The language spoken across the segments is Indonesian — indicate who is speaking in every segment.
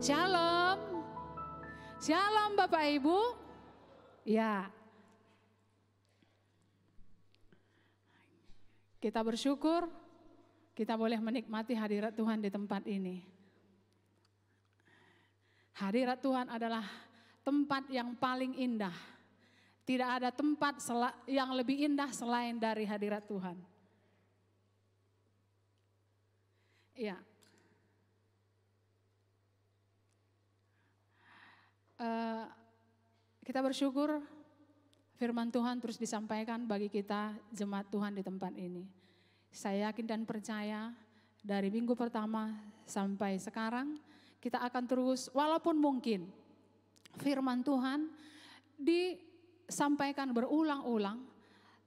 Speaker 1: Shalom. Shalom Bapak Ibu. Ya. Kita bersyukur kita boleh menikmati hadirat Tuhan di tempat ini. Hadirat Tuhan adalah tempat yang paling indah. Tidak ada tempat yang lebih indah selain dari hadirat Tuhan. Ya. Kita bersyukur firman Tuhan terus disampaikan bagi kita jemaat Tuhan di tempat ini. Saya yakin dan percaya dari minggu pertama sampai sekarang kita akan terus, walaupun mungkin firman Tuhan disampaikan berulang-ulang,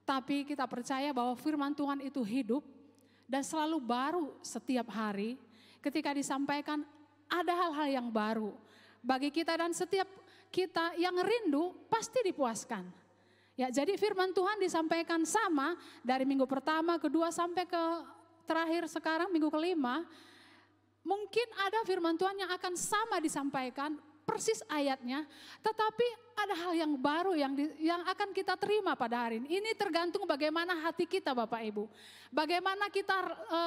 Speaker 1: tapi kita percaya bahwa firman Tuhan itu hidup dan selalu baru setiap hari. Ketika disampaikan ada hal-hal yang baru bagi kita dan setiap kita yang rindu pasti dipuaskan. Ya, jadi firman Tuhan disampaikan sama dari minggu pertama, kedua sampai ke terakhir sekarang minggu kelima. Mungkin ada firman Tuhan yang akan sama disampaikan persis ayatnya, tetapi ada hal yang baru yang akan kita terima pada hari ini. Ini tergantung bagaimana hati kita Bapak Ibu. Bagaimana kita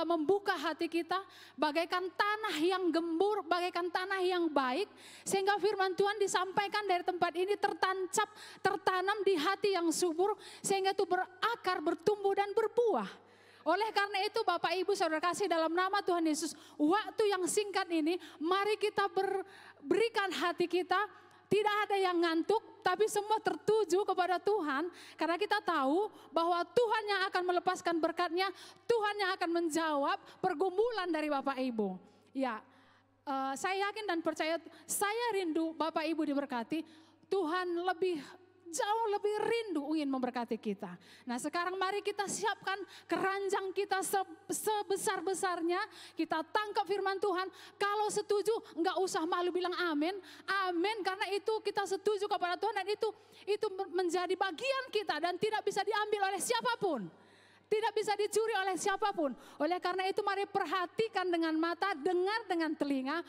Speaker 1: membuka hati kita, bagaikan tanah yang gembur, bagaikan tanah yang baik. Sehingga firman Tuhan disampaikan dari tempat ini tertancap, tertanam di hati yang subur. Sehingga itu berakar, bertumbuh dan berbuah. Oleh karena itu Bapak Ibu Saudara kasih dalam nama Tuhan Yesus, waktu yang singkat ini mari kita berikan hati kita, tidak ada yang ngantuk tapi semua tertuju kepada Tuhan. Karena kita tahu bahwa Tuhan yang akan melepaskan berkatnya, Tuhan yang akan menjawab pergumulan dari Bapak Ibu. Ya, saya yakin dan percaya, saya rindu Bapak Ibu diberkati, Tuhan jauh lebih rindu ingin memberkati kita. Nah sekarang mari kita siapkan keranjang kita sebesar-besarnya. Kita tangkap firman Tuhan. Kalau setuju enggak usah malu bilang amin. Amin, karena itu kita setuju kepada Tuhan dan itu menjadi bagian kita dan tidak bisa diambil oleh siapapun. Tidak bisa dicuri oleh siapapun. Oleh karena itu mari perhatikan dengan mata, dengar dengan telinga,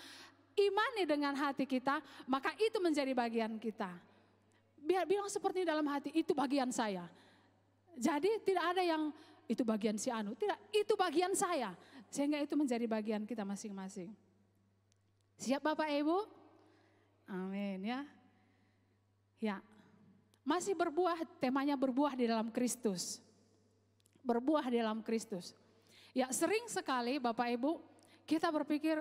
Speaker 1: imani dengan hati kita, maka itu menjadi bagian kita. Biar bilang seperti dalam hati, itu bagian saya. Jadi tidak ada yang itu bagian si Anu, tidak, itu bagian saya. Sehingga itu menjadi bagian kita masing-masing. Siap Bapak Ibu? Amin ya. Ya, masih berbuah, temanya berbuah di dalam Kristus. Berbuah di dalam Kristus. Ya sering sekali Bapak Ibu kita berpikir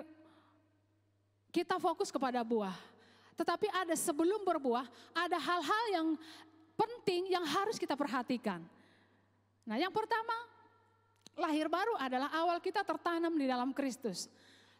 Speaker 1: kita fokus kepada buah. Tetapi ada sebelum berbuah, ada hal-hal yang penting yang harus kita perhatikan. Nah yang pertama, lahir baru adalah awal kita tertanam di dalam Kristus.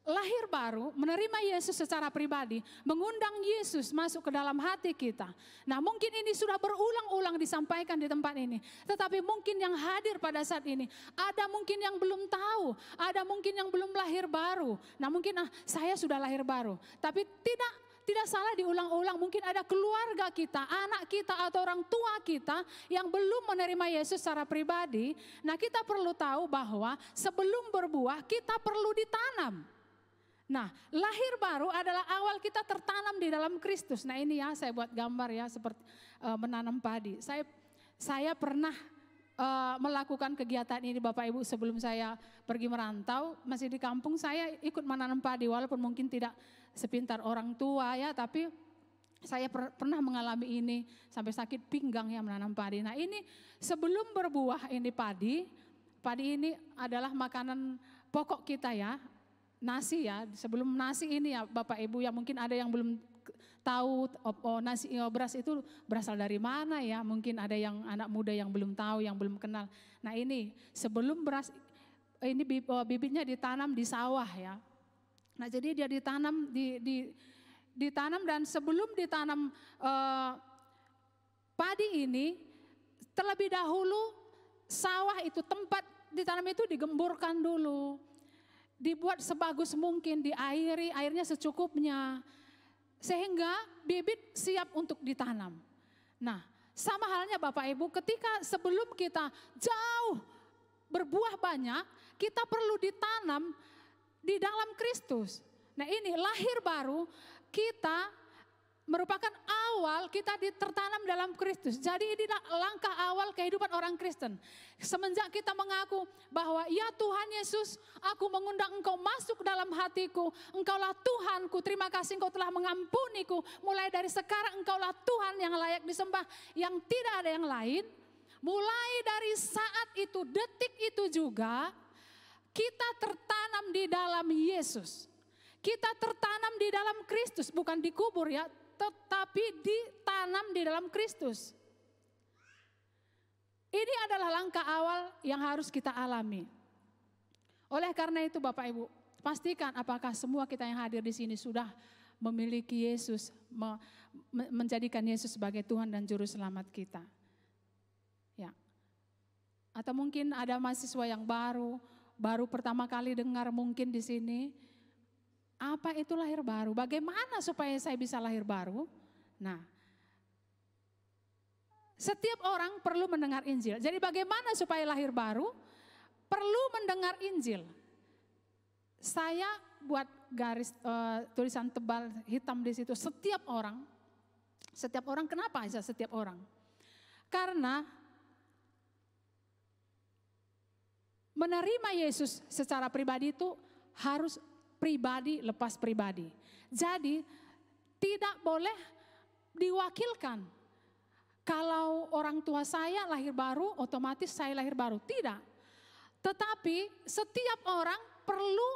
Speaker 1: Lahir baru, menerima Yesus secara pribadi, mengundang Yesus masuk ke dalam hati kita. Nah mungkin ini sudah berulang-ulang disampaikan di tempat ini. Tetapi mungkin yang hadir pada saat ini, ada mungkin yang belum tahu, ada mungkin yang belum lahir baru. Nah mungkin saya sudah lahir baru, tapi tidak salah diulang-ulang, mungkin ada keluarga kita, anak kita atau orang tua kita yang belum menerima Yesus secara pribadi. Nah kita perlu tahu bahwa sebelum berbuah kita perlu ditanam. Nah lahir baru adalah awal kita tertanam di dalam Kristus. Nah ini ya saya buat gambar ya seperti menanam padi. Saya pernah melakukan kegiatan ini Bapak Ibu sebelum saya pergi merantau. Masih di kampung saya ikut menanam padi walaupun mungkin tidak sepintar orang tua ya, tapi saya pernah mengalami ini sampai sakit pinggang ya menanam padi. Nah ini sebelum berbuah ini padi ini adalah makanan pokok kita ya, nasi ya. Sebelum nasi ini ya Bapak Ibu ya mungkin ada yang belum tahu nasi beras itu berasal dari mana ya. Mungkin ada yang anak muda yang belum tahu, yang belum kenal. Nah ini sebelum beras ini bibitnya ditanam di sawah ya. Nah jadi dia ditanam dan sebelum ditanam padi ini terlebih dahulu sawah itu tempat ditanam itu digemburkan dulu. Dibuat sebagus mungkin, diairi, airnya secukupnya. Sehingga bibit siap untuk ditanam. Nah sama halnya Bapak Ibu ketika sebelum kita jauh berbuah banyak, kita perlu ditanam di dalam Kristus. Nah ini lahir baru, kita merupakan awal kita tertanam dalam Kristus. Jadi ini langkah awal kehidupan orang Kristen. Semenjak kita mengaku bahwa ya Tuhan Yesus, aku mengundang Engkau masuk dalam hatiku. Engkaulah Tuhanku, terima kasih Engkau telah mengampuniku. Mulai dari sekarang Engkaulah Tuhan yang layak disembah, yang tidak ada yang lain. Mulai dari saat itu, detik itu juga, kita tertanam di dalam Yesus. Kita tertanam di dalam Kristus, bukan dikubur ya, tetapi ditanam di dalam Kristus. Ini adalah langkah awal yang harus kita alami. Oleh karena itu Bapak Ibu, pastikan apakah semua kita yang hadir di sini sudah memiliki Yesus, menjadikan Yesus sebagai Tuhan dan Juru Selamat kita. Ya. Atau mungkin ada mahasiswa yang baru pertama kali dengar mungkin di sini. Apa itu lahir baru? Bagaimana supaya saya bisa lahir baru? Nah, setiap orang perlu mendengar Injil. Jadi bagaimana supaya lahir baru? Perlu mendengar Injil. Saya buat garis tulisan tebal hitam di situ. Setiap orang kenapa aja setiap orang? Karena menerima Yesus secara pribadi itu harus pribadi lepas pribadi. Jadi tidak boleh diwakilkan. Kalau orang tua saya lahir baru, otomatis saya lahir baru. Tidak. Tetapi setiap orang perlu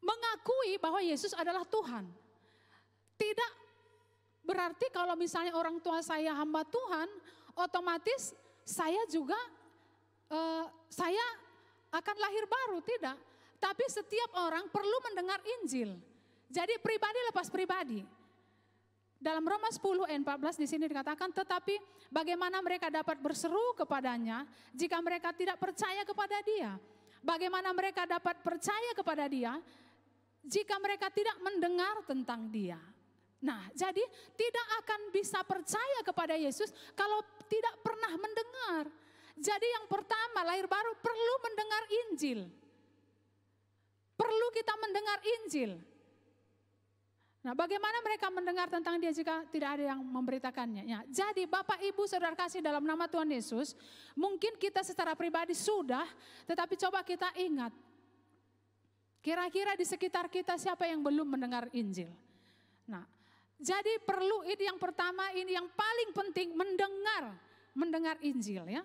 Speaker 1: mengakui bahwa Yesus adalah Tuhan. Tidak berarti kalau misalnya orang tua saya hamba Tuhan, otomatis saya juga saya akan lahir baru. Tidak. Tapi setiap orang perlu mendengar Injil. Jadi pribadi lepas pribadi. Dalam Roma 10 ayat 14 di sini dikatakan, tetapi bagaimana mereka dapat berseru kepadanya jika mereka tidak percaya kepada Dia? Bagaimana mereka dapat percaya kepada Dia jika mereka tidak mendengar tentang Dia? Nah, jadi tidak akan bisa percaya kepada Yesus kalau tidak pernah mendengar. Jadi yang pertama, lahir baru perlu mendengar Injil. Perlu kita mendengar Injil. Nah, bagaimana mereka mendengar tentang Dia jika tidak ada yang memberitakannya? Ya, jadi Bapak Ibu Saudara kasih dalam nama Tuhan Yesus, mungkin kita secara pribadi sudah, tetapi coba kita ingat. Kira-kira di sekitar kita siapa yang belum mendengar Injil? Nah, jadi perlu ini yang pertama, ini yang paling penting mendengar Injil ya.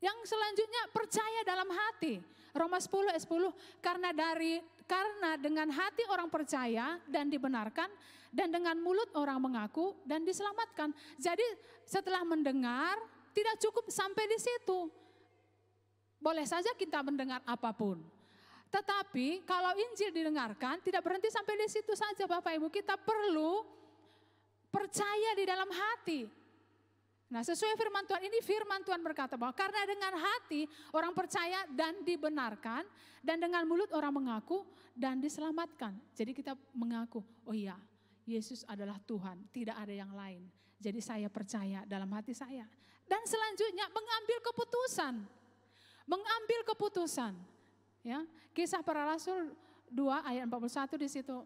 Speaker 1: Yang selanjutnya percaya dalam hati. Roma 10 ayat 10, karena dengan hati orang percaya dan dibenarkan, dan dengan mulut orang mengaku dan diselamatkan. Jadi setelah mendengar tidak cukup sampai di situ. Boleh saja kita mendengar apapun. Tetapi kalau Injil didengarkan tidak berhenti sampai di situ saja Bapak Ibu. Kita perlu percaya di dalam hati. Nah, sesuai firman Tuhan ini, firman Tuhan berkata bahwa karena dengan hati orang percaya dan dibenarkan, dan dengan mulut orang mengaku dan diselamatkan. Jadi kita mengaku, oh iya, Yesus adalah Tuhan, tidak ada yang lain. Jadi saya percaya dalam hati saya. Dan selanjutnya mengambil keputusan. Mengambil keputusan. Ya, Kisah Para Rasul 2 ayat 41 di situ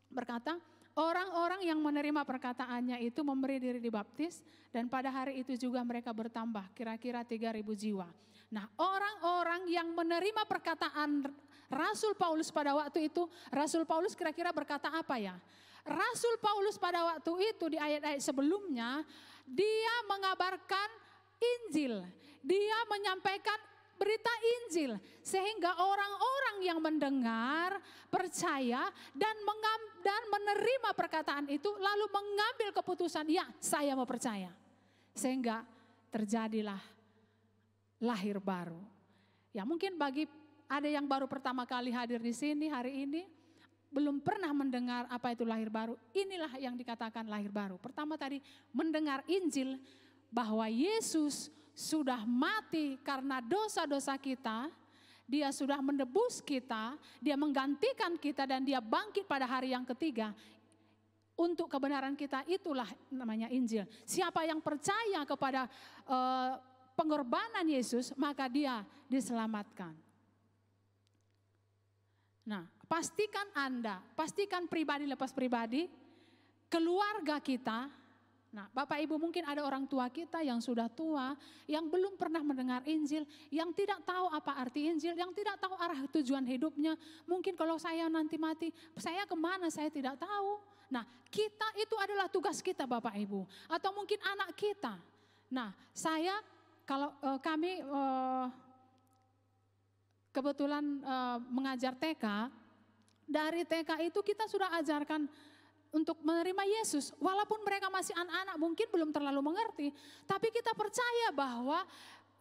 Speaker 1: berkata, orang-orang yang menerima perkataannya itu memberi diri dibaptis, dan pada hari itu juga mereka bertambah kira-kira 3.000 jiwa. Nah, orang-orang yang menerima perkataan Rasul Paulus pada waktu itu, Rasul Paulus kira-kira berkata apa ya? Rasul Paulus pada waktu itu di ayat-ayat sebelumnya, dia mengabarkan Injil, dia menyampaikan berita Injil, sehingga orang-orang yang mendengar, percaya dan menerima perkataan itu lalu mengambil keputusan, ya saya mau percaya. Sehingga terjadilah lahir baru. Ya mungkin bagi ada yang baru pertama kali hadir di sini hari ini, belum pernah mendengar apa itu lahir baru. Inilah yang dikatakan lahir baru. Pertama tadi mendengar Injil bahwa Yesus sudah mati karena dosa-dosa kita, Dia sudah menebus kita, Dia menggantikan kita dan Dia bangkit pada hari yang ketiga. Untuk kebenaran kita, itulah namanya Injil. Siapa yang percaya kepada pengorbanan Yesus, maka dia diselamatkan. Nah, pastikan Anda, pastikan pribadi lepas pribadi, keluarga kita. Nah, Bapak Ibu, mungkin ada orang tua kita yang sudah tua, yang belum pernah mendengar Injil, yang tidak tahu apa arti Injil, yang tidak tahu arah tujuan hidupnya. Mungkin kalau saya nanti mati, saya kemana saya tidak tahu. Nah, kita itu adalah tugas kita Bapak Ibu. Atau mungkin anak kita. Nah, kami kebetulan mengajar TK, dari TK itu kita sudah ajarkan untuk menerima Yesus, walaupun mereka masih anak-anak mungkin belum terlalu mengerti, tapi kita percaya bahwa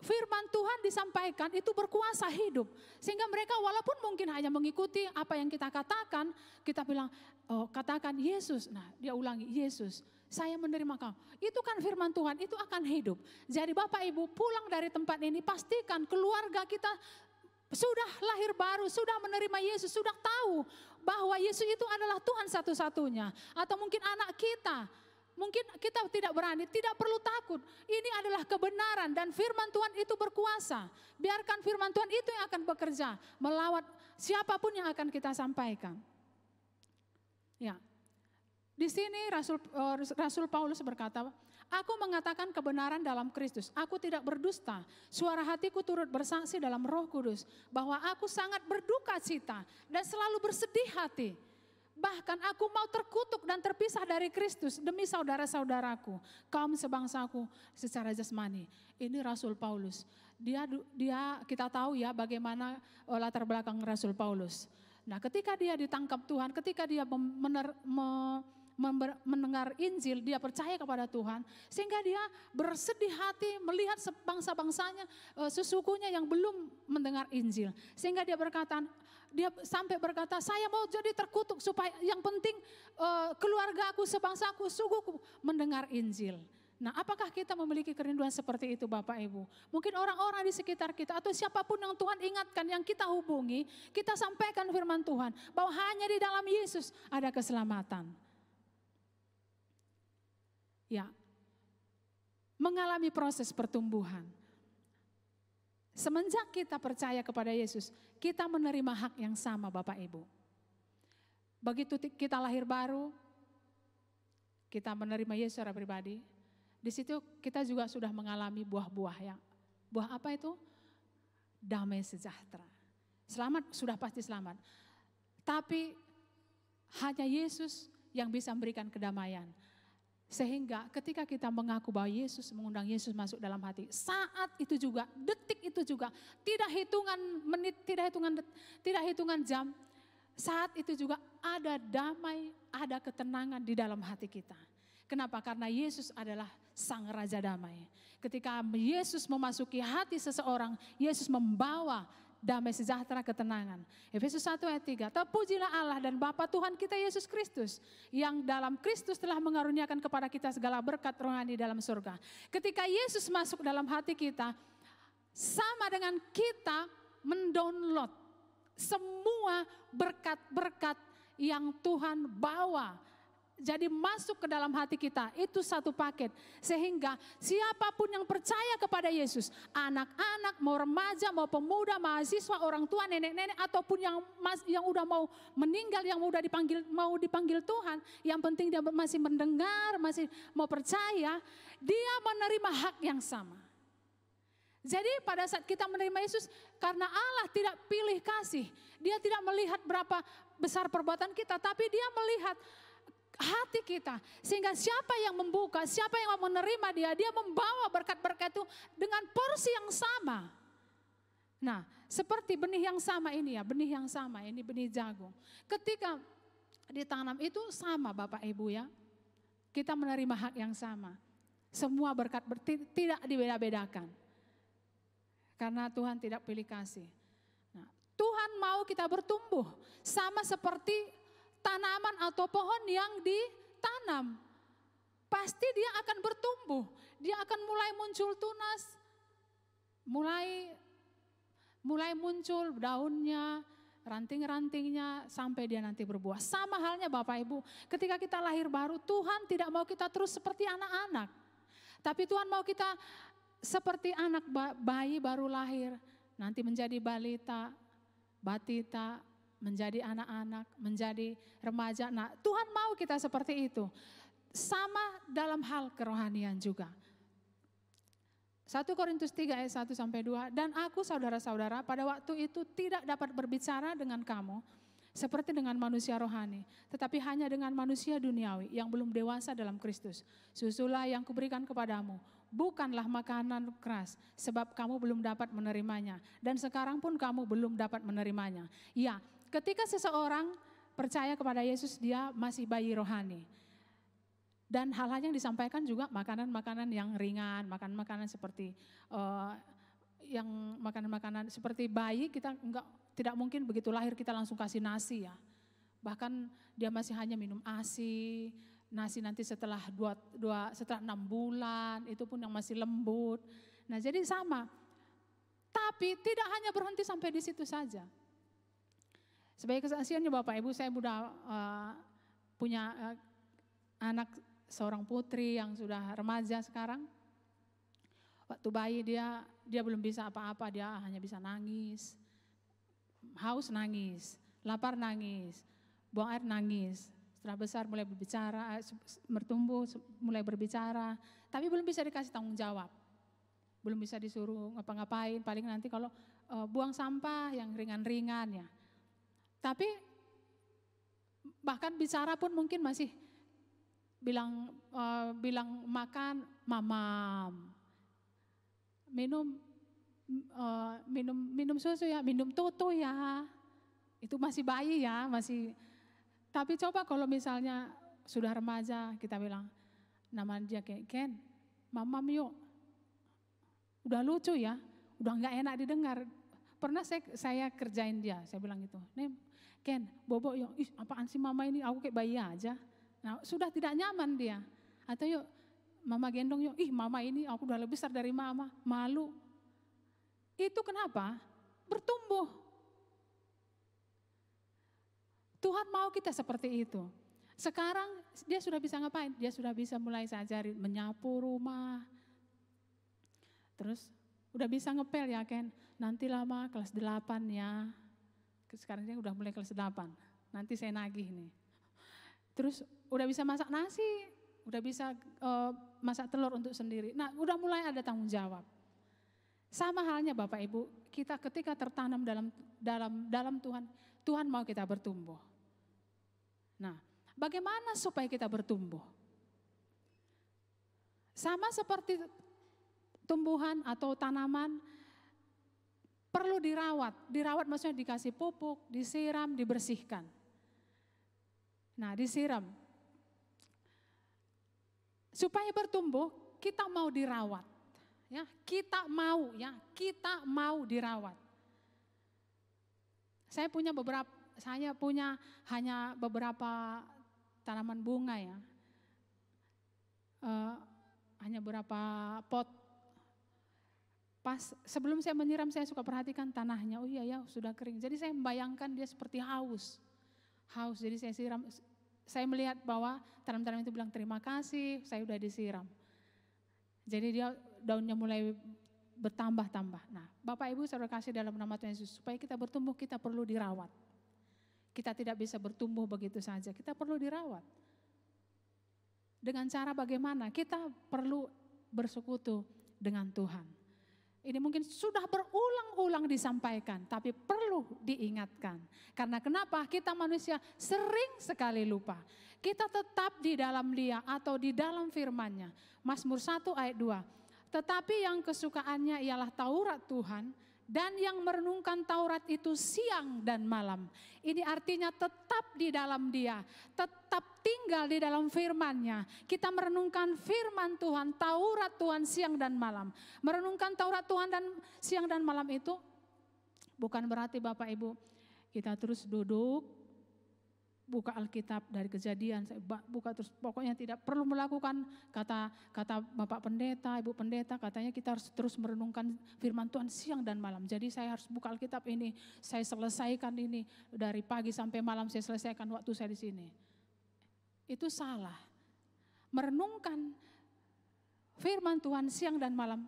Speaker 1: firman Tuhan disampaikan itu berkuasa hidup. Sehingga mereka walaupun mungkin hanya mengikuti apa yang kita katakan, kita bilang, oh, katakan Yesus. Nah, dia ulangi, Yesus, saya menerima kau. Itu kan firman Tuhan, itu akan hidup. Jadi Bapak Ibu pulang dari tempat ini, pastikan keluarga kita sudah lahir baru, sudah menerima Yesus, sudah tahu bahwa Yesus itu adalah Tuhan satu-satunya. Atau mungkin anak kita, mungkin kita tidak berani, tidak perlu takut. Ini adalah kebenaran dan firman Tuhan itu berkuasa. Biarkan firman Tuhan itu yang akan bekerja, melawat siapapun yang akan kita sampaikan. Ya, di sini Rasul Paulus berkata, aku mengatakan kebenaran dalam Kristus. Aku tidak berdusta. Suara hatiku turut bersaksi dalam Roh Kudus bahwa aku sangat berduka cita dan selalu bersedih hati. Bahkan aku mau terkutuk dan terpisah dari Kristus demi saudara-saudaraku, kaum sebangsaku secara jasmani. Ini Rasul Paulus. Dia kita tahu ya bagaimana latar belakang Rasul Paulus. Nah, ketika dia ditangkap Tuhan, ketika dia mendengar Injil, dia percaya kepada Tuhan, sehingga dia bersedih hati melihat bangsa-bangsanya, sesukunya yang belum mendengar Injil. Sehingga dia sampai berkata, saya mau jadi terkutuk supaya yang penting keluargaku, sebangsaku, sukuku mendengar Injil. Nah, apakah kita memiliki kerinduan seperti itu Bapak Ibu? Mungkin orang-orang di sekitar kita atau siapapun yang Tuhan ingatkan, yang kita hubungi, kita sampaikan firman Tuhan bahwa hanya di dalam Yesus ada keselamatan. Ya, mengalami proses pertumbuhan. Semenjak kita percaya kepada Yesus, kita menerima hak yang sama Bapak Ibu. Begitu kita lahir baru, kita menerima Yesus secara pribadi. Di situ kita juga sudah mengalami buah-buah yang, buah apa itu? Damai sejahtera. Selamat, sudah pasti selamat. Tapi hanya Yesus yang bisa memberikan kedamaian. Sehingga ketika kita mengaku bahwa Yesus, mengundang Yesus masuk dalam hati, saat itu juga, detik itu juga, tidak hitungan menit, tidak hitungan jam, saat itu juga ada damai, ada ketenangan di dalam hati kita. Kenapa? Karena Yesus adalah Sang Raja Damai. Ketika Yesus memasuki hati seseorang, Yesus membawa damai sejahtera, ketenangan. Efesus 1 ayat 3, terpujilah Allah dan Bapa Tuhan kita Yesus Kristus, yang dalam Kristus telah mengaruniakan kepada kita segala berkat rohani dalam surga. Ketika Yesus masuk dalam hati kita, sama dengan kita mendownload semua berkat-berkat yang Tuhan bawa. Jadi masuk ke dalam hati kita, itu satu paket. Sehingga siapapun yang percaya kepada Yesus, anak-anak, mau remaja, mau pemuda, mahasiswa, orang tua, nenek-nenek, ataupun yang udah mau meninggal, yang mau dipanggil Tuhan, yang penting dia masih mendengar, masih mau percaya, dia menerima hak yang sama. Jadi pada saat kita menerima Yesus, karena Allah tidak pilih kasih, dia tidak melihat berapa besar perbuatan kita, tapi dia melihat hati kita. Sehingga siapa yang membuka, siapa yang mau menerima dia membawa berkat-berkat itu dengan porsi yang sama. Nah, seperti benih yang sama ini ya, benih yang sama, ini benih jagung. Ketika ditanam itu sama Bapak Ibu ya, kita menerima hak yang sama. Semua berkat tidak dibeda-bedakan. Karena Tuhan tidak pilih kasih. Nah, Tuhan mau kita bertumbuh sama seperti tanaman atau pohon yang ditanam. Pasti dia akan bertumbuh. Dia akan mulai muncul tunas. Mulai muncul daunnya, ranting-rantingnya sampai dia nanti berbuah. Sama halnya Bapak Ibu, ketika kita lahir baru, Tuhan tidak mau kita terus seperti anak-anak. Tapi Tuhan mau kita seperti anak bayi baru lahir, nanti menjadi balita, batita, menjadi anak-anak, menjadi remaja. Nah, Tuhan mau kita seperti itu. Sama dalam hal kerohanian juga. 1 Korintus 3 ayat 1 sampai 2, dan aku saudara-saudara pada waktu itu tidak dapat berbicara dengan kamu seperti dengan manusia rohani, tetapi hanya dengan manusia duniawi yang belum dewasa dalam Kristus. Susulah yang kuberikan kepadamu, bukanlah makanan keras, sebab kamu belum dapat menerimanya, dan sekarang pun kamu belum dapat menerimanya. Ya, ketika seseorang percaya kepada Yesus, dia masih bayi rohani. Dan hal-hal yang disampaikan juga makanan-makanan yang ringan, makanan-makanan seperti yang makanan-makanan seperti bayi, kita tidak mungkin begitu lahir kita langsung kasih nasi ya. Bahkan dia masih hanya minum ASI, nasi nanti setelah 6 bulan, itu pun yang masih lembut. Nah, jadi sama. Tapi tidak hanya berhenti sampai di situ saja. Sebagai kesaksiannya Bapak Ibu, saya sudah punya anak seorang putri yang sudah remaja sekarang. Waktu bayi dia belum bisa apa-apa, dia hanya bisa nangis. Haus nangis, lapar nangis, buang air nangis. Setelah besar mulai berbicara, bertumbuh mulai berbicara, tapi belum bisa dikasih tanggung jawab. Belum bisa disuruh ngapa-ngapain, paling nanti kalau buang sampah yang ringan-ringan ya. Tapi bahkan bicara pun mungkin masih bilang makan mamam, minum susu ya, minum tutu ya, itu masih bayi ya, masih. Tapi coba kalau misalnya sudah remaja, kita bilang nama dia Ken, mamam yuk, udah lucu ya, udah nggak enak didengar. Pernah saya kerjain dia, saya bilang gitu, nih Ken, bobo yuk, ih apaan sih mama ini, aku kayak bayi aja. Nah sudah tidak nyaman dia. Atau yuk mama gendong yuk, ih mama ini aku udah lebih besar dari mama, malu. Itu kenapa? Bertumbuh. Tuhan mau kita seperti itu. Sekarang dia sudah bisa ngapain? Dia sudah bisa mulai saya ajarin menyapu rumah. Terus udah bisa ngepel ya Ken, nanti lama kelas 8 ya. Sekarang dia udah mulai kelas 8, nanti saya nagih nih. Terus udah bisa masak nasi, udah bisa masak telur untuk sendiri. Nah udah mulai ada tanggung jawab. Sama halnya Bapak Ibu, kita ketika tertanam dalam Tuhan, Tuhan mau kita bertumbuh. Nah bagaimana supaya kita bertumbuh? Sama seperti tumbuhan atau tanaman, perlu dirawat. Dirawat maksudnya dikasih pupuk, disiram, dibersihkan. Nah disiram. Supaya bertumbuh kita mau dirawat. Ya, kita mau dirawat. Saya punya hanya beberapa tanaman bunga ya. Hanya beberapa pot. Pas sebelum saya menyiram saya suka perhatikan tanahnya, oh iya ya sudah kering. Jadi saya membayangkan dia seperti haus. Jadi saya siram, saya melihat bahwa tanam-tanam itu bilang terima kasih, saya sudah disiram. Jadi dia daunnya mulai bertambah-tambah. Nah Bapak Ibu saudara kasih dalam nama Tuhan Yesus, supaya kita bertumbuh kita perlu dirawat. Kita tidak bisa bertumbuh begitu saja, kita perlu dirawat. Dengan cara bagaimana? Kita perlu bersekutu dengan Tuhan. Ini mungkin sudah berulang-ulang disampaikan, tapi perlu diingatkan. Karena kenapa? Kita manusia sering sekali lupa. Kita tetap di dalam Dia atau di dalam firman-Nya. Mazmur 1 ayat 2. Tetapi yang kesukaannya ialah Taurat Tuhan, dan yang merenungkan Taurat itu siang dan malam. Ini artinya tetap di dalam Dia, tetap tinggal di dalam firman-Nya. Kita merenungkan firman Tuhan, Taurat Tuhan siang dan malam. Merenungkan Taurat Tuhan dan siang dan malam itu bukan berarti Bapak Ibu kita terus duduk, buka Alkitab dari Kejadian, saya buka terus, pokoknya tidak perlu melakukan kata Bapak Pendeta, Ibu Pendeta, katanya kita harus terus merenungkan firman Tuhan siang dan malam. Jadi saya harus buka Alkitab ini, saya selesaikan ini dari pagi sampai malam, saya selesaikan waktu saya di sini. Itu salah. Merenungkan firman Tuhan siang dan malam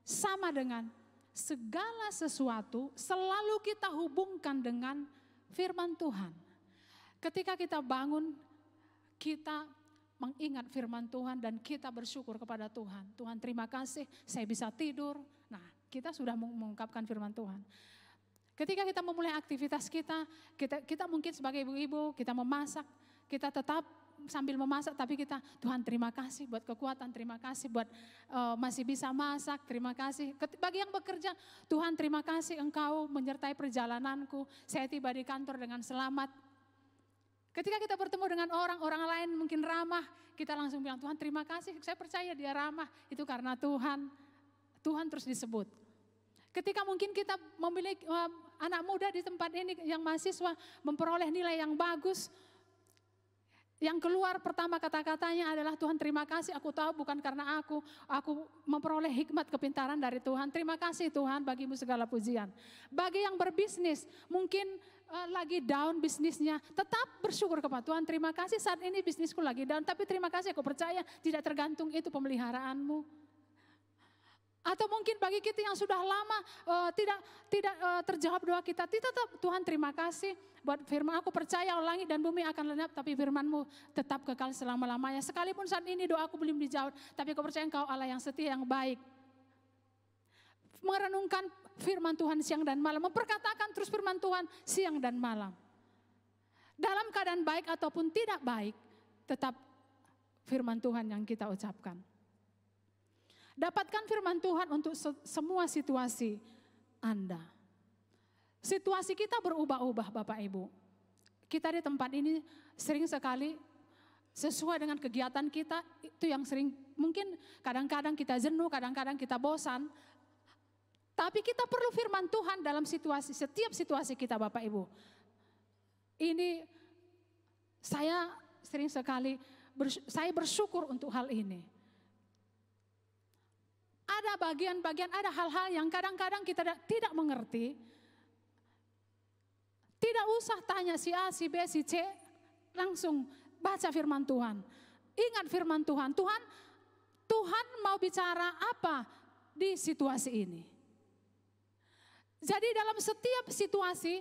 Speaker 1: sama dengan segala sesuatu selalu kita hubungkan dengan firman Tuhan. Ketika kita bangun, kita mengingat firman Tuhan dan kita bersyukur kepada Tuhan. Tuhan terima kasih saya bisa tidur. Nah, kita sudah mengungkapkan firman Tuhan. Ketika kita memulai aktivitas kita mungkin sebagai ibu-ibu, kita memasak, kita tetap sambil memasak tapi kita, Tuhan terima kasih buat kekuatan, terima kasih buat masih bisa masak, terima kasih. Bagi yang bekerja, Tuhan terima kasih Engkau menyertai perjalananku, saya tiba di kantor dengan selamat. Ketika kita bertemu dengan orang lain mungkin ramah, kita langsung bilang Tuhan terima kasih, saya percaya dia ramah, itu karena Tuhan terus disebut. Ketika mungkin kita memiliki anak muda di tempat ini yang mahasiswa memperoleh nilai yang bagus, yang keluar pertama kata-katanya adalah Tuhan terima kasih, aku tahu bukan karena aku memperoleh hikmat kepintaran dari Tuhan. Terima kasih Tuhan, bagimu segala pujian. Bagi yang berbisnis, mungkin lagi down bisnisnya, tetap bersyukur kepada Tuhan. Terima kasih saat ini bisnisku lagi down, tapi terima kasih aku percaya tidak tergantung itu pemeliharaanmu. Atau mungkin bagi kita yang sudah lama tidak terjawab doa kita, tetap Tuhan terima kasih buat firman, aku percaya langit dan bumi akan lenyap tapi firman-Mu tetap kekal selama-lamanya. Sekalipun saat ini doaku belum dijawab, tapi aku percaya Engkau Allah yang setia, yang baik. Merenungkan firman Tuhan siang dan malam, memperkatakan terus firman Tuhan siang dan malam. Dalam keadaan baik ataupun tidak baik, tetap firman Tuhan yang kita ucapkan. Dapatkan firman Tuhan untuk semua situasi Anda. Situasi kita berubah-ubah Bapak Ibu. Kita di tempat ini sering sekali sesuai dengan kegiatan kita, itu yang sering mungkin kadang-kadang kita jenuh, kadang-kadang kita bosan. Tapi kita perlu firman Tuhan dalam setiap situasi kita Bapak Ibu. Ini saya sering sekali saya bersyukur untuk hal ini. Ada bagian-bagian, ada hal-hal yang kadang-kadang kita tidak mengerti. Tidak usah tanya si A, si B, si C. Langsung baca firman Tuhan. Ingat firman Tuhan. Tuhan mau bicara apa di situasi ini. Jadi dalam setiap situasi,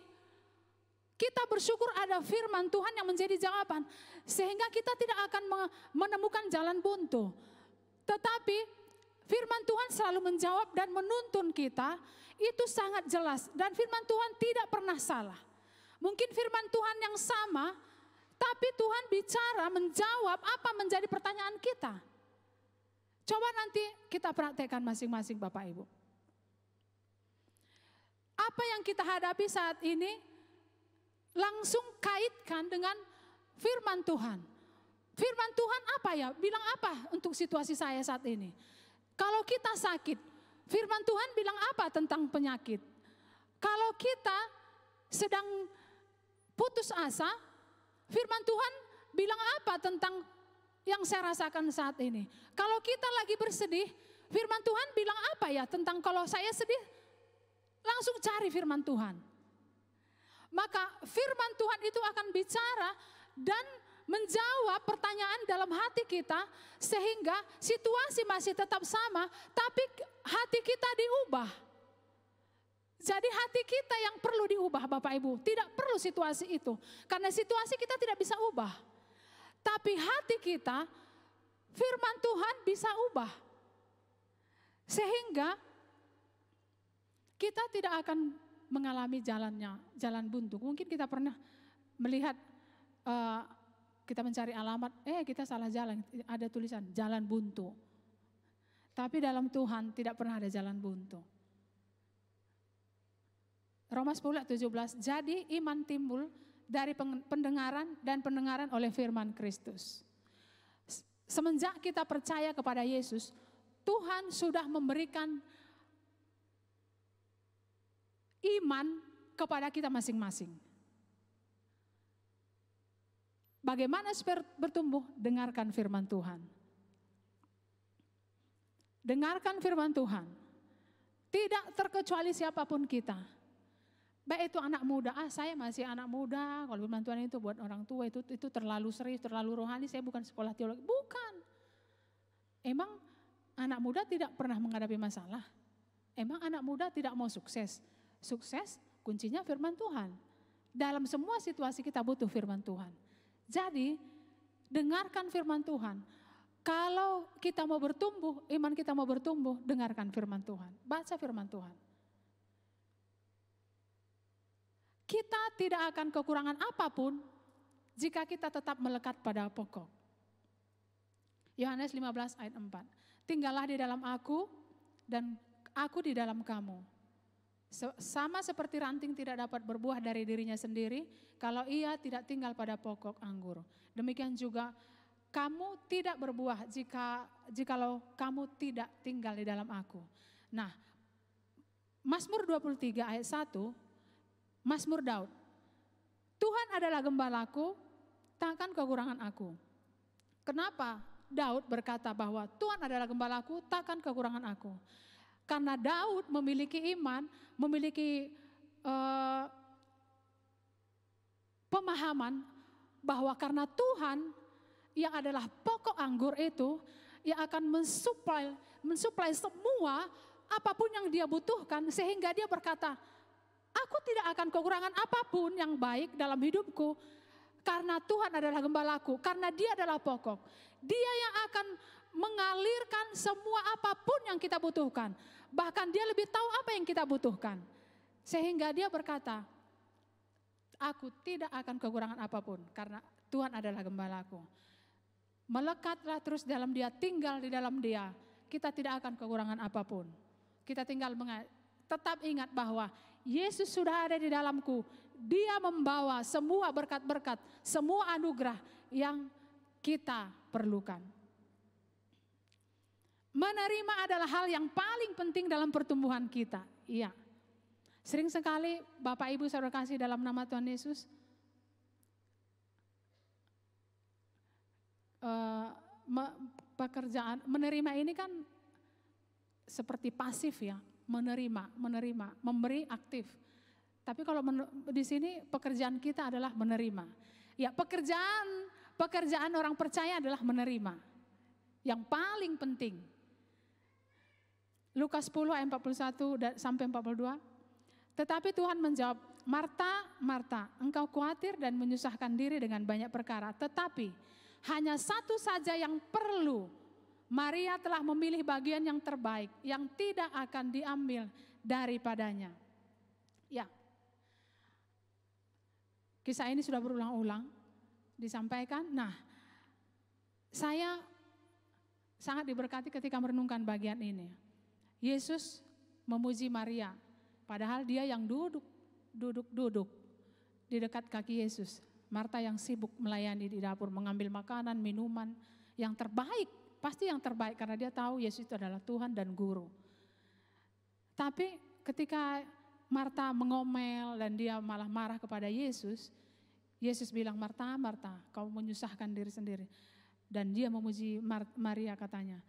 Speaker 1: kita bersyukur ada firman Tuhan yang menjadi jawaban. Sehingga kita tidak akan menemukan jalan buntu. Tetapi firman Tuhan selalu menjawab dan menuntun kita, itu sangat jelas. Dan firman Tuhan tidak pernah salah. Mungkin firman Tuhan yang sama, tapi Tuhan bicara menjawab apa menjadi pertanyaan kita. Coba nanti kita praktekkan masing-masing Bapak Ibu. Apa yang kita hadapi saat ini, langsung kaitkan dengan firman Tuhan. Firman Tuhan apa ya? Bilang apa untuk situasi saya saat ini? Kalau kita sakit, firman Tuhan bilang apa tentang penyakit? Kalau kita sedang putus asa, firman Tuhan bilang apa tentang yang saya rasakan saat ini? Kalau kita lagi bersedih, firman Tuhan bilang apa ya tentang kalau saya sedih? Langsung cari firman Tuhan. Maka firman Tuhan itu akan bicara dan menjawab pertanyaan dalam hati kita sehingga situasi masih tetap sama tapi hati kita diubah. Jadi hati kita yang perlu diubah Bapak Ibu, tidak perlu situasi itu. Karena situasi kita tidak bisa ubah. Tapi hati kita, firman Tuhan bisa ubah. Sehingga kita tidak akan mengalami jalan buntu. Mungkin kita pernah melihat kita mencari alamat, kita salah jalan, ada tulisan jalan buntu. Tapi dalam Tuhan tidak pernah ada jalan buntu. Roma 10:17, jadi iman timbul dari pendengaran dan pendengaran oleh firman Kristus. Semenjak kita percaya kepada Yesus, Tuhan sudah memberikan iman kepada kita masing-masing. Bagaimana supaya bertumbuh? Dengarkan firman Tuhan. Dengarkan firman Tuhan. Tidak terkecuali siapapun kita. Baik itu anak muda, saya masih anak muda, kalau firman Tuhan itu buat orang tua itu terlalu serius, terlalu rohani, saya bukan sekolah teologi. Bukan. Emang anak muda tidak pernah menghadapi masalah? Emang anak muda tidak mau sukses? Sukses kuncinya firman Tuhan. Dalam semua situasi kita butuh firman Tuhan. Jadi dengarkan firman Tuhan. Kalau kita mau bertumbuh, iman kita mau bertumbuh, dengarkan firman Tuhan. Baca firman Tuhan. Kita tidak akan kekurangan apapun jika kita tetap melekat pada pokok. Yohanes 15 ayat 4. Tinggallah di dalam aku dan aku di dalam kamu. Sama seperti ranting tidak dapat berbuah dari dirinya sendiri kalau ia tidak tinggal pada pokok anggur. Demikian juga kamu tidak berbuah jikalau kamu tidak tinggal di dalam aku. Nah, Mazmur 23 ayat 1, Mazmur Daud. Tuhan adalah gembalaku, takkan kekurangan aku. Kenapa Daud berkata bahwa Tuhan adalah gembalaku, takkan kekurangan aku? Karena Daud memiliki iman, memiliki pemahaman bahwa karena Tuhan yang adalah pokok anggur itu, yang akan mensuplai semua apapun yang dia butuhkan, sehingga dia berkata, aku tidak akan kekurangan apapun yang baik dalam hidupku, karena Tuhan adalah gembalaku, karena dia adalah pokok. Dia yang akan mengalirkan semua apapun yang kita butuhkan. Bahkan dia lebih tahu apa yang kita butuhkan. Sehingga dia berkata, aku tidak akan kekurangan apapun, karena Tuhan adalah gembalaku. Melekatlah terus dalam dia, tinggal di dalam dia. Kita tidak akan kekurangan apapun. Kita tinggal tetap ingat bahwa Yesus sudah ada di dalamku. Dia membawa semua berkat-berkat, semua anugerah yang kita perlukan. Menerima adalah hal yang paling penting dalam pertumbuhan kita. Iya. Sering sekali Bapak Ibu saudara kasih dalam nama Tuhan Yesus, pekerjaan menerima ini kan seperti pasif ya, menerima, memberi aktif. Tapi kalau di sini pekerjaan kita adalah menerima. Ya, pekerjaan orang percaya adalah menerima. Yang paling penting. Lukas 10 ayat 41 sampai 42. Tetapi Tuhan menjawab, Marta, Marta, engkau khawatir dan menyusahkan diri dengan banyak perkara. Tetapi hanya satu saja yang perlu. Maria telah memilih bagian yang terbaik, yang tidak akan diambil daripadanya. Ya, kisah ini sudah berulang-ulang disampaikan. Nah, saya sangat diberkati ketika merenungkan bagian ini. Yesus memuji Maria, padahal dia yang duduk di dekat kaki Yesus. Marta yang sibuk melayani di dapur, mengambil makanan, minuman yang terbaik, pasti yang terbaik karena dia tahu Yesus itu adalah Tuhan dan Guru. Tapi ketika Marta mengomel dan dia malah marah kepada Yesus, Yesus bilang, Marta, Marta, kau menyusahkan diri sendiri. Dan dia memuji Maria katanya,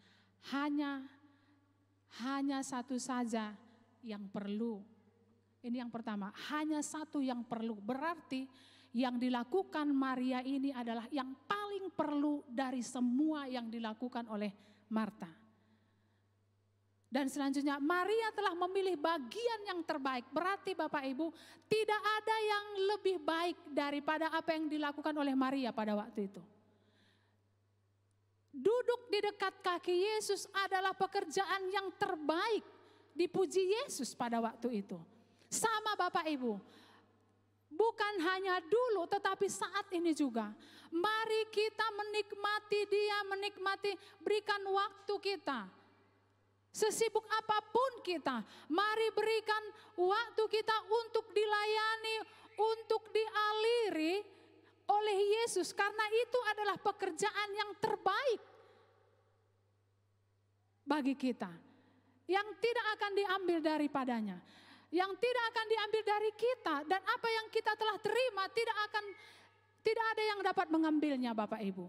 Speaker 1: hanya satu saja yang perlu. Ini yang pertama, hanya satu yang perlu. Berarti yang dilakukan Maria ini adalah yang paling perlu dari semua yang dilakukan oleh Marta. Dan selanjutnya Maria telah memilih bagian yang terbaik. Berarti Bapak Ibu, tidak ada yang lebih baik daripada apa yang dilakukan oleh Maria pada waktu itu. Duduk di dekat kaki Yesus adalah pekerjaan yang terbaik. Dipuji Yesus pada waktu itu. Sama Bapak Ibu, bukan hanya dulu tetapi saat ini juga. Mari kita menikmati dia, berikan waktu kita. Sesibuk apapun kita, mari berikan waktu kita untuk dilayani, untuk dialiri oleh Yesus. Karena itu adalah pekerjaan yang terbaik bagi kita. Yang tidak akan diambil daripadanya. Yang tidak akan diambil dari kita. Dan apa yang kita telah terima tidak ada yang dapat mengambilnya Bapak Ibu.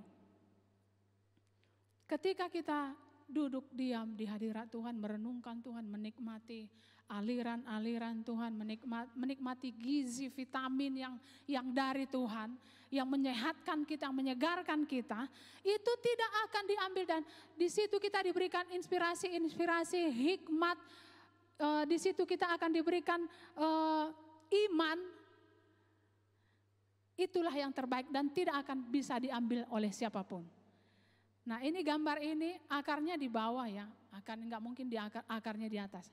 Speaker 1: Ketika kita duduk diam di hadirat Tuhan, merenungkan Tuhan, menikmati aliran-aliran Tuhan, menikmati gizi vitamin yang dari Tuhan, yang menyehatkan kita, yang menyegarkan kita, itu tidak akan diambil. Dan di situ kita diberikan inspirasi, hikmat, di situ kita akan diberikan iman Itulah yang terbaik dan tidak akan bisa diambil oleh siapapun. Nah ini gambar ini akarnya di bawah ya, nggak mungkin di akarnya di atas.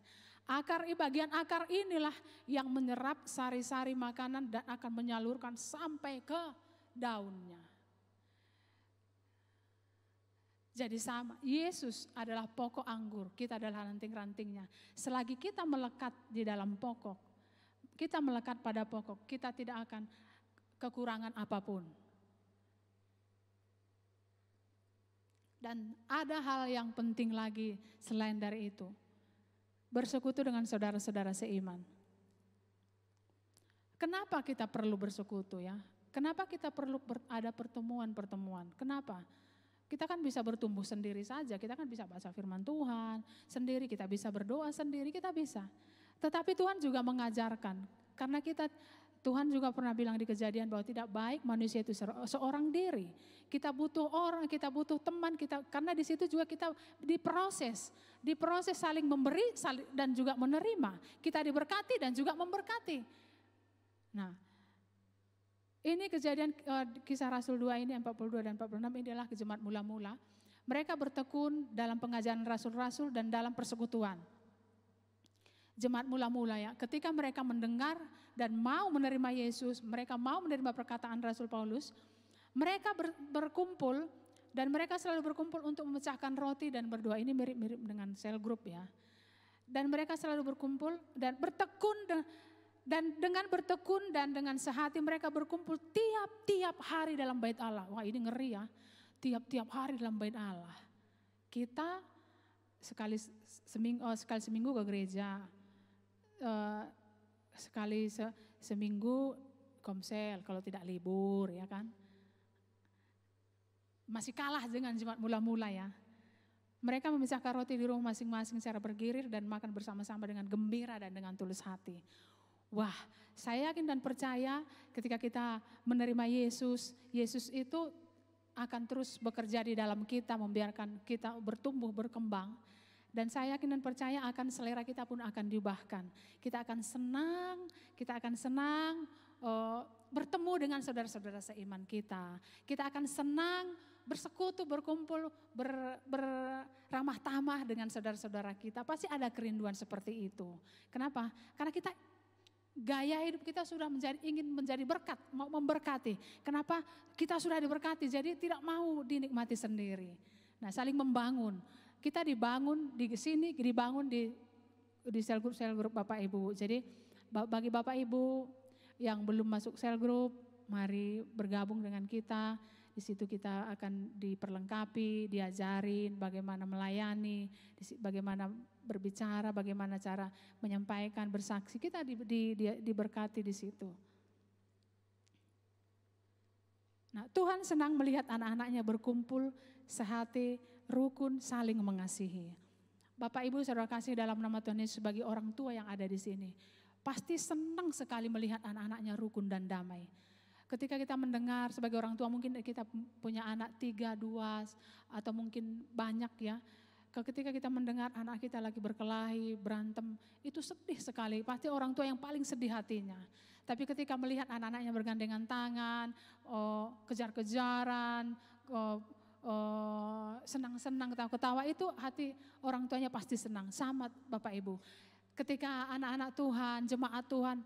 Speaker 1: Bagian akar inilah yang menyerap sari-sari makanan dan akan menyalurkan sampai ke daunnya. Jadi sama, Yesus adalah pokok anggur, kita adalah ranting-rantingnya. Selagi kita melekat di dalam pokok, kita melekat pada pokok, kita tidak akan kekurangan apapun. Dan ada hal yang penting lagi selain dari itu. Bersekutu dengan saudara-saudara seiman. Kenapa kita perlu bersekutu ya? Kenapa kita perlu ada pertemuan-pertemuan? Kenapa? Kita kan bisa bertumbuh sendiri saja, kita kan bisa baca firman Tuhan sendiri, kita bisa berdoa sendiri, kita bisa. Tetapi Tuhan juga mengajarkan, karena Tuhan juga pernah bilang di Kejadian bahwa tidak baik manusia itu seorang diri. Kita butuh orang, kita butuh teman, karena di situ juga kita diproses saling memberi dan juga menerima. Kita diberkati dan juga memberkati. Nah, ini Kejadian Kisah Rasul 2 ini 42 dan 46 inilah jemaat mula-mula. Mereka bertekun dalam pengajaran rasul-rasul dan dalam persekutuan. Jemaat mula-mula ya, ketika mereka mendengar dan mau menerima Yesus, mereka mau menerima perkataan Rasul Paulus, mereka berkumpul dan mereka selalu berkumpul untuk memecahkan roti dan berdoa. Ini mirip-mirip dengan sel group ya. Dan mereka selalu berkumpul dan bertekun dan dengan bertekun dan dengan sehati mereka berkumpul tiap-tiap hari dalam bait Allah. Wah ini ngeri ya, tiap-tiap hari dalam bait Allah. Kita sekali seminggu ke gereja. Sekali seminggu komsel kalau tidak libur ya kan. Masih kalah dengan jemaat mula-mula ya. Mereka memisahkan roti di rumah masing-masing secara bergilir dan makan bersama-sama dengan gembira dan dengan tulus hati. Wah, saya yakin dan percaya ketika kita menerima Yesus, Yesus itu akan terus bekerja di dalam kita, membiarkan kita bertumbuh, berkembang. Dan saya yakin dan percaya akan selera kita pun akan diubahkan. Kita akan senang bertemu dengan saudara-saudara seiman kita. Kita akan senang bersekutu, berkumpul, beramah tamah dengan saudara-saudara kita. Pasti ada kerinduan seperti itu. Kenapa? Karena gaya hidup kita sudah ingin menjadi berkat, mau memberkati. Kenapa? Kita sudah diberkati, jadi tidak mau dinikmati sendiri. Nah, saling membangun. Kita dibangun di sini, dibangun di sel group Bapak Ibu. Jadi bagi Bapak Ibu yang belum masuk sel group, mari bergabung dengan kita. Di situ kita akan diperlengkapi, diajarin bagaimana melayani, bagaimana berbicara, bagaimana cara menyampaikan, bersaksi. Kita diberkati di situ. Nah, Tuhan senang melihat anak-anaknya berkumpul, sehati, rukun, saling mengasihi. Bapak Ibu saudara kasih dalam nama Tuhan Yesus sebagai orang tua yang ada di sini, pasti senang sekali melihat anak-anaknya rukun dan damai. Ketika kita mendengar sebagai orang tua, mungkin kita punya anak 3, 2, atau mungkin banyak ya. Ketika kita mendengar anak kita lagi berkelahi, berantem, itu sedih sekali. Pasti orang tua yang paling sedih hatinya. Tapi ketika melihat anak-anaknya bergandengan tangan, kejar-kejaran, senang-senang, ketawa-ketawa, itu hati orang tuanya pasti senang. Sama Bapak Ibu. Ketika anak-anak Tuhan, jemaat Tuhan,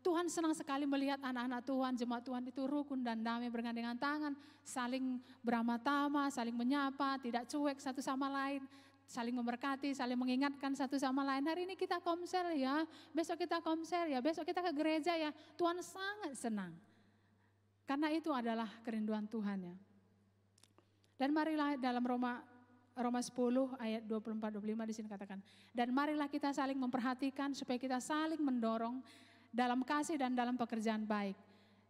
Speaker 1: Tuhan senang sekali melihat anak-anak Tuhan, jemaat Tuhan itu rukun dan damai, bergandengan tangan, saling beramah tamah, saling menyapa, tidak cuek satu sama lain, saling memberkati, saling mengingatkan satu sama lain. Hari ini kita komsel ya, besok kita komsel ya, besok kita ke gereja ya. Tuhan sangat senang. Karena itu adalah kerinduan Tuhan ya. Dan marilah dalam Roma 10 ayat 24-25 di sini katakan, dan marilah kita saling memperhatikan supaya kita saling mendorong dalam kasih dan dalam pekerjaan baik.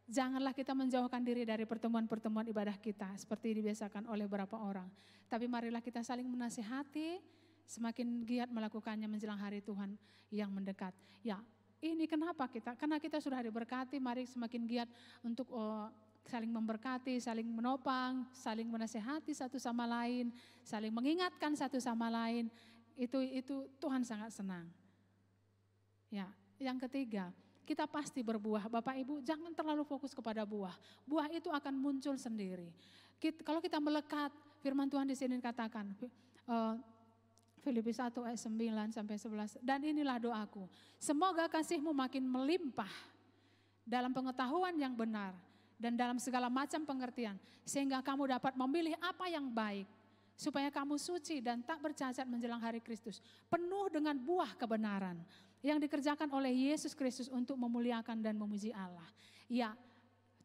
Speaker 1: Janganlah kita menjauhkan diri dari pertemuan-pertemuan ibadah kita seperti dibiasakan oleh beberapa orang. Tapi marilah kita saling menasihati, semakin giat melakukannya menjelang hari Tuhan yang mendekat. Ya, ini kenapa karena kita sudah diberkati, mari semakin giat untuk saling memberkati, saling menopang, saling menasihati satu sama lain, saling mengingatkan satu sama lain. Itu Tuhan sangat senang. Ya, yang ketiga, kita pasti berbuah. Bapak Ibu, jangan terlalu fokus kepada buah. Buah itu akan muncul sendiri. Kalau kita melekat, firman Tuhan di sini katakan, Filipi 1 ayat 9 sampai 11. Dan inilah doaku, semoga kasihmu makin melimpah dalam pengetahuan yang benar dan dalam segala macam pengertian, sehingga kamu dapat memilih apa yang baik, supaya kamu suci dan tak bercacat menjelang hari Kristus, penuh dengan buah kebenaran yang dikerjakan oleh Yesus Kristus untuk memuliakan dan memuji Allah. Ya,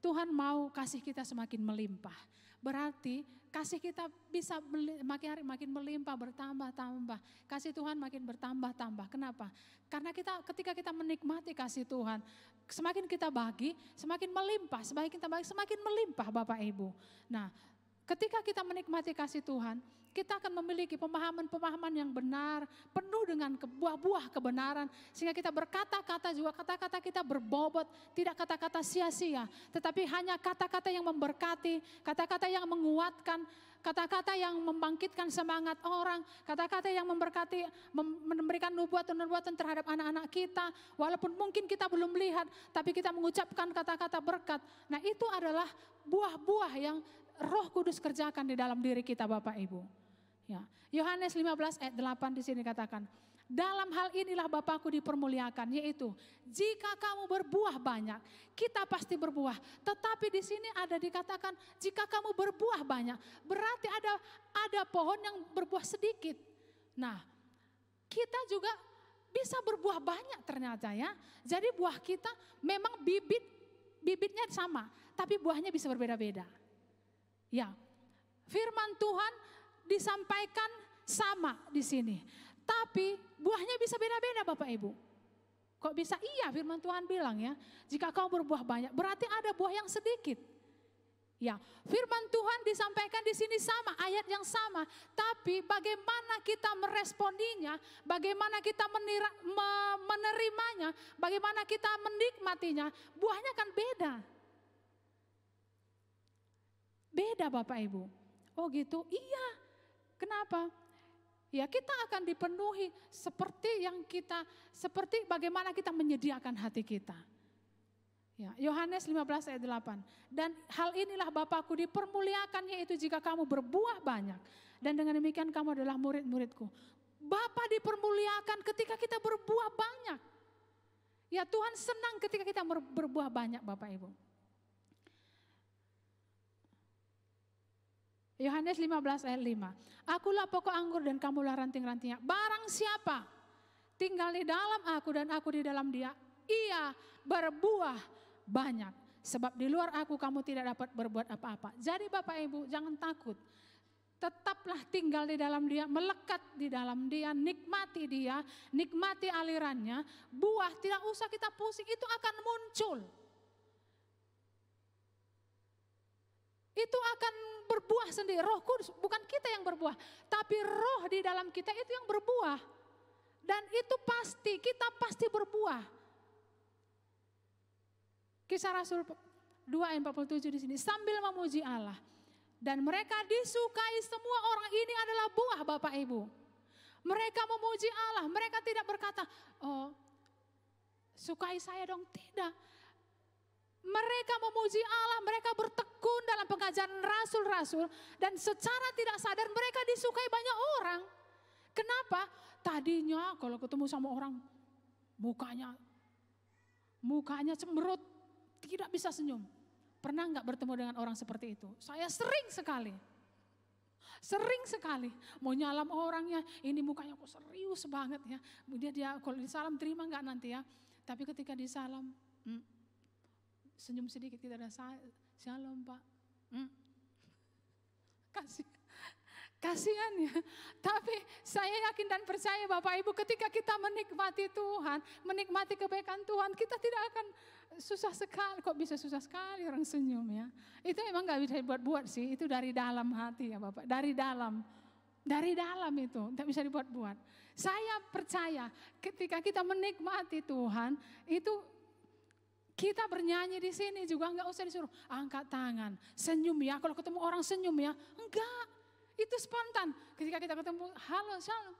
Speaker 1: Tuhan mau kasih kita semakin melimpah. Berarti kasih kita bisa makin hari makin melimpah, bertambah-tambah. Kasih Tuhan makin bertambah-tambah. Kenapa? Karena ketika kita menikmati kasih Tuhan, semakin kita bagi, semakin melimpah. Semakin kita bagi, semakin melimpah Bapak Ibu. Nah, ketika kita menikmati kasih Tuhan, kita akan memiliki pemahaman-pemahaman yang benar, penuh dengan buah-buah kebenaran, sehingga kita berkata-kata juga, kata-kata kita berbobot, tidak kata-kata sia-sia, tetapi hanya kata-kata yang memberkati, kata-kata yang menguatkan, kata-kata yang membangkitkan semangat orang, kata-kata yang memberkati, memberikan nubuatan-nubuatan terhadap anak-anak kita, walaupun mungkin kita belum melihat, tapi kita mengucapkan kata-kata berkat. Nah, itu adalah buah-buah yang Roh Kudus kerjakan di dalam diri kita Bapak Ibu. Ya, Yohanes 15 ayat 8 di sini katakan, dalam hal inilah Bapakku dipermuliakan, yaitu jika kamu berbuah banyak, kita pasti berbuah. Tetapi di sini ada dikatakan jika kamu berbuah banyak, berarti ada pohon yang berbuah sedikit. Nah, kita juga bisa berbuah banyak ternyata ya. Jadi buah kita memang bibitnya sama, tapi buahnya bisa berbeda-beda. Ya, firman Tuhan disampaikan sama di sini, tapi buahnya bisa beda-beda Bapak Ibu. Kok bisa? Iya, firman Tuhan bilang ya, jika kau berbuah banyak, berarti ada buah yang sedikit. Ya, firman Tuhan disampaikan di sini sama, ayat yang sama, tapi bagaimana kita merespondinya, bagaimana kita menerimanya, bagaimana kita menikmatinya, buahnya kan beda. Beda Bapak Ibu. Oh gitu, iya. Kenapa? Ya kita akan dipenuhi seperti bagaimana kita menyediakan hati kita. Ya, Yohanes 15 ayat 8. Dan hal inilah Bapakku dipermuliakan, yaitu jika kamu berbuah banyak. Dan dengan demikian kamu adalah murid-muridku. Bapa dipermuliakan ketika kita berbuah banyak. Ya Tuhan senang ketika kita berbuah banyak Bapak Ibu. Yohanes 15 ayat 5. Akulah pokok anggur dan kamulah ranting-rantingnya. Barang siapa tinggal di dalam aku dan aku di dalam dia, ia berbuah banyak. Sebab di luar aku kamu tidak dapat berbuat apa-apa. Jadi Bapak Ibu jangan takut. Tetaplah tinggal di dalam dia, melekat di dalam dia, nikmati alirannya. Buah tidak usah kita pusing, itu akan muncul. Itu akan berbuah sendiri. Roh Kudus, bukan kita yang berbuah, tapi roh di dalam kita itu yang berbuah. Dan itu pasti, kita pasti berbuah. Kisah Rasul 2 ayat 47 di sini, sambil memuji Allah. Dan mereka disukai semua orang, ini adalah buah Bapak Ibu. Mereka memuji Allah, mereka tidak berkata, oh sukai saya dong, tidak. Mereka memuji Allah, mereka bertekun dalam pengajaran rasul-rasul, dan secara tidak sadar mereka disukai banyak orang. Kenapa? Tadinya kalau ketemu sama orang mukanya cemberut, tidak bisa senyum. Pernah nggak bertemu dengan orang seperti itu? Saya sering sekali. Mau nyalam orangnya, ini mukanya kok serius banget ya. Dia kalau disalam terima nggak nanti ya? Tapi ketika disalam, senyum sedikit, kita ada shalom Pak. Kasihan ya. Tapi saya yakin dan percaya Bapak Ibu, ketika kita menikmati Tuhan, menikmati kebaikan Tuhan, kita tidak akan susah sekali. Kok bisa susah sekali orang senyum ya? Itu memang gak bisa dibuat-buat sih, itu dari dalam hati ya Bapak. Dari dalam itu, tidak bisa dibuat-buat. Saya percaya ketika kita menikmati Tuhan, itu kita bernyanyi di sini juga nggak usah disuruh angkat tangan, senyum ya. Kalau ketemu orang senyum ya, enggak. Itu spontan. Ketika kita ketemu, halo, shalom.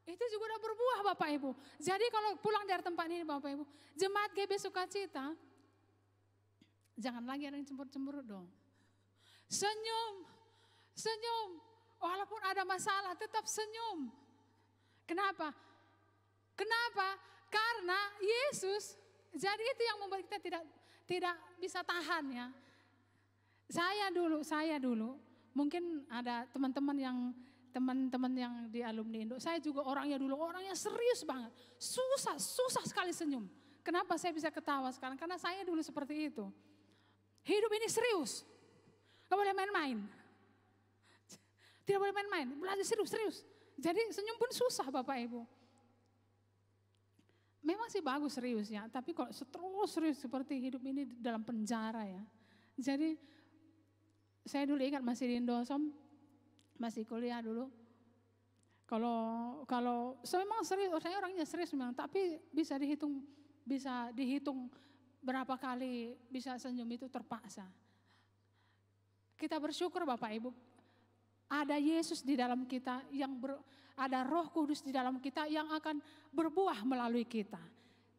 Speaker 1: Itu juga udah berbuah Bapak Ibu. Jadi kalau pulang dari tempat ini Bapak Ibu, jemaat GB Sukacita, jangan lagi ada yang cemburu-cemburu dong. Senyum, senyum. Walaupun ada masalah tetap senyum. Kenapa? Kenapa? Karena Yesus, jadi itu yang membuat kita tidak bisa tahan ya. Saya dulu, mungkin ada teman-teman yang di alumni Indo, saya juga orangnya serius banget. Susah sekali senyum. Kenapa saya bisa ketawa sekarang? Karena saya dulu seperti itu. Hidup ini serius. Gak boleh main-main. Tidak boleh main-main, belajar serius. Jadi senyum pun susah Bapak Ibu. Memang sih bagus serius ya, tapi kalau terus serius seperti hidup ini dalam penjara ya. Jadi saya dulu ingat masih di Indosom, masih kuliah dulu. Kalau saya memang serius, saya orangnya serius memang, tapi bisa dihitung berapa kali bisa senyum itu terpaksa. Kita bersyukur Bapak Ibu, ada Yesus di dalam kita, ada Roh Kudus di dalam kita yang akan berbuah melalui kita.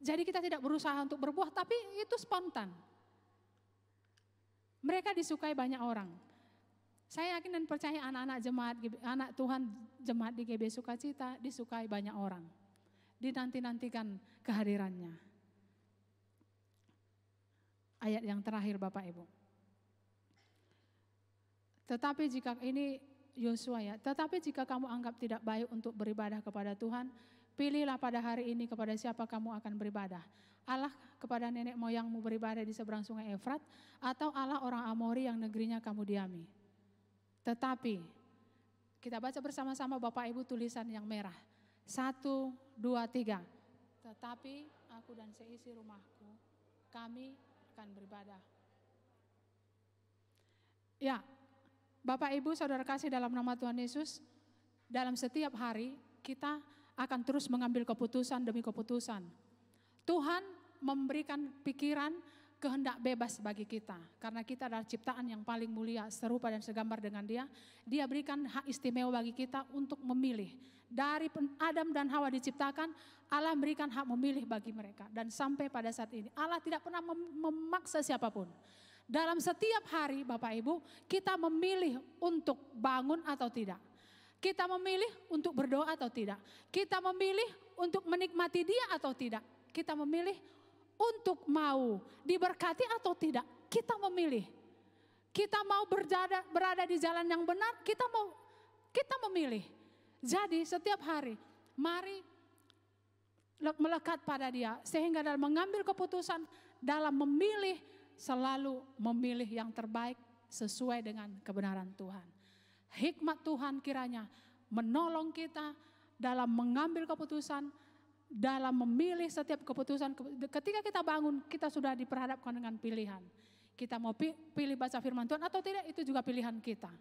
Speaker 1: Jadi kita tidak berusaha untuk berbuah, tapi itu spontan. Mereka disukai banyak orang. Saya yakin dan percaya anak Tuhan jemaat di GB Sukacita disukai banyak orang. Dinanti-nantikan kehadirannya. Ayat yang terakhir Bapak Ibu. Tetapi jika ini Yosua ya, tetapi jika kamu anggap tidak baik untuk beribadah kepada Tuhan, pilihlah pada hari ini kepada siapa kamu akan beribadah. Allah kepada nenek moyangmu beribadah di seberang sungai Efrat, atau Allah orang Amori yang negerinya kamu diami. Tetapi, kita baca bersama-sama Bapak Ibu tulisan yang merah. 1, 2, 3. Tetapi aku dan seisi rumahku, kami akan beribadah. Ya, Bapak Ibu Saudara kasih dalam nama Tuhan Yesus, dalam setiap hari kita akan terus mengambil keputusan demi keputusan. Tuhan memberikan pikiran kehendak bebas bagi kita. Karena kita adalah ciptaan yang paling mulia, serupa dan segambar dengan Dia. Dia berikan hak istimewa bagi kita untuk memilih. Dari Adam dan Hawa diciptakan, Allah memberikan hak memilih bagi mereka. Dan sampai pada saat ini, Allah tidak pernah memaksa siapapun. Dalam setiap hari Bapak Ibu, kita memilih untuk bangun atau tidak. Kita memilih untuk berdoa atau tidak. Kita memilih untuk menikmati Dia atau tidak. Kita memilih untuk mau diberkati atau tidak. Kita memilih. Kita mau berada di jalan yang benar, kita memilih. Jadi setiap hari, mari melekat pada Dia. Sehingga dalam mengambil keputusan, dalam memilih, selalu memilih yang terbaik sesuai dengan kebenaran Tuhan. Hikmat Tuhan kiranya menolong kita dalam mengambil keputusan, dalam memilih setiap keputusan. Ketika kita bangun, kita sudah diperhadapkan dengan pilihan. Kita mau pilih baca firman Tuhan atau tidak, itu juga pilihan kita.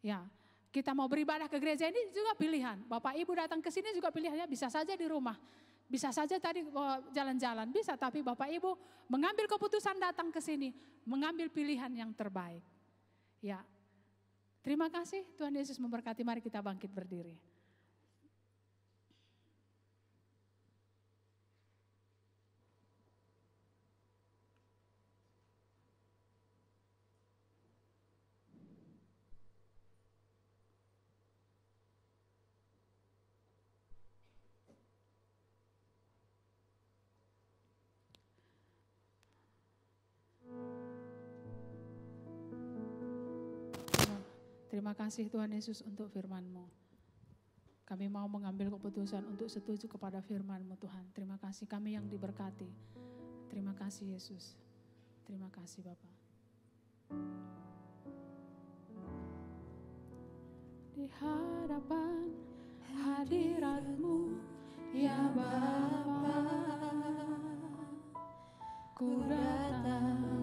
Speaker 1: Ya, kita mau beribadah ke gereja ini juga pilihan. Bapak Ibu datang ke sini juga pilihannya, bisa saja di rumah. Bisa saja tadi jalan-jalan, bisa, tapi Bapak Ibu mengambil keputusan datang ke sini, mengambil pilihan yang terbaik. Ya, terima kasih, Tuhan Yesus memberkati. Mari kita bangkit berdiri. Terima kasih Tuhan Yesus untuk firman-Mu. Kami mau mengambil keputusan untuk setuju kepada firman-Mu Tuhan. Terima kasih kami yang diberkati. Terima kasih Yesus. Terima kasih Bapak. Di hadapan hadirat-Mu ya Bapa, ku datang